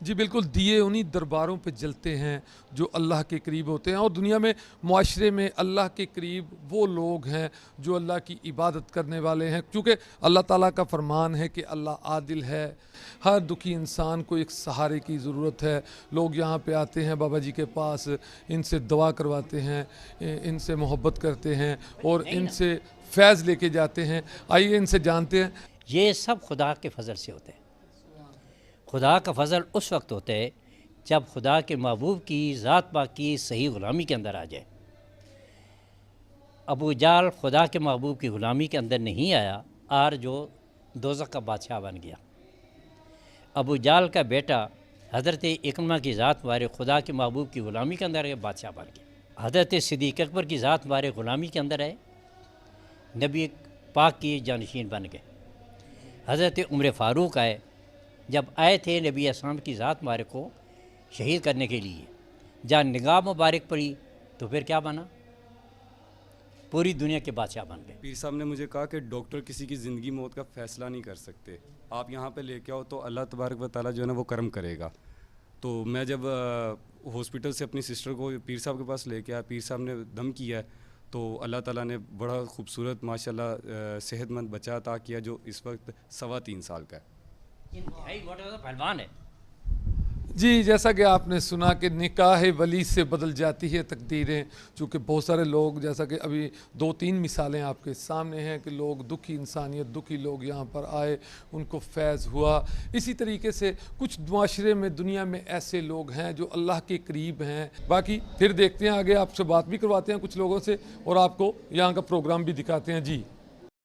जी बिल्कुल, दिए उन्हीं दरबारों पे जलते हैं जो अल्लाह के करीब होते हैं, और दुनिया में मुआशरे में अल्लाह के करीब वो लोग हैं जो अल्लाह की इबादत करने वाले हैं, क्योंकि अल्लाह ताला का फरमान है कि अल्लाह आदिल है। हर दुखी इंसान को एक सहारे की ज़रूरत है। लोग यहाँ पे आते हैं बाबा जी के पास, इनसे दुआ करवाते हैं, इनसे मोहब्बत करते हैं और नहीं ना, इनसे फैज़ लेके जाते हैं। आइए इनसे जानते हैं। ये सब खुदा के फजल से होते हैं। खुदा का फजल उस वक्त होता है जब खुदा के महबूब की ज़ात पाक की सही ग़ुलामी के अंदर आ जाए। अबू जाल खुदा के महबूब की ग़ुलामी के अंदर नहीं आया और जो दोज़ख का बादशाह बन गया। अबू जाल का बेटा हज़रत इकरमा की ज़ात वारे खुदा के महबूब की ग़ुलामी के अंदर बादशाह बन गया। हज़रत सिद्दीक़ अकबर की ज़ात वारे ग़ुलामी के अंदर आए, नबी पाक की जानशीन बन गए। हज़रत उमर फ़ारूक आए, जब आए थे नबी अस्सलाम की ज़ात मुबारक को शहीद करने के लिए, जहाँ निगाह मुबारक पड़ी तो फिर क्या बना, पूरी दुनिया के बादशाह बन गए। पीर साहब ने मुझे कहा कि डॉक्टर किसी की ज़िंदगी मौत का फ़ैसला नहीं कर सकते, आप यहाँ पे लेके आओ तो अल्लाह तबारक व तआला जो है ना वो करम करेगा। तो मैं जब हॉस्पिटल से अपनी सिस्टर को पीर साहब के पास लेके आया, पीर साहब ने दम किया, तो अल्लाह ताला ने बड़ा खूबसूरत माशाल्लाह सेहतमंद बच्चा अता किया जो इस वक्त 3.25 साल का है। इंतहाई मोटा पहलवान है। जी, जैसा कि आपने सुना कि निकाह वली से बदल जाती है तकदीरें, चूँकि बहुत सारे लोग, जैसा कि अभी 2-3 मिसालें आपके सामने हैं कि लोग दुखी इंसानियत, दुखी लोग यहाँ पर आए, उनको फैज़ हुआ। इसी तरीके से कुछ माशरे में, दुनिया में ऐसे लोग हैं जो अल्लाह के करीब हैं। बाकी फिर देखते हैं आगे, आपसे बात भी करवाते हैं कुछ लोगों से और आपको यहाँ का प्रोग्राम भी दिखाते हैं। जी।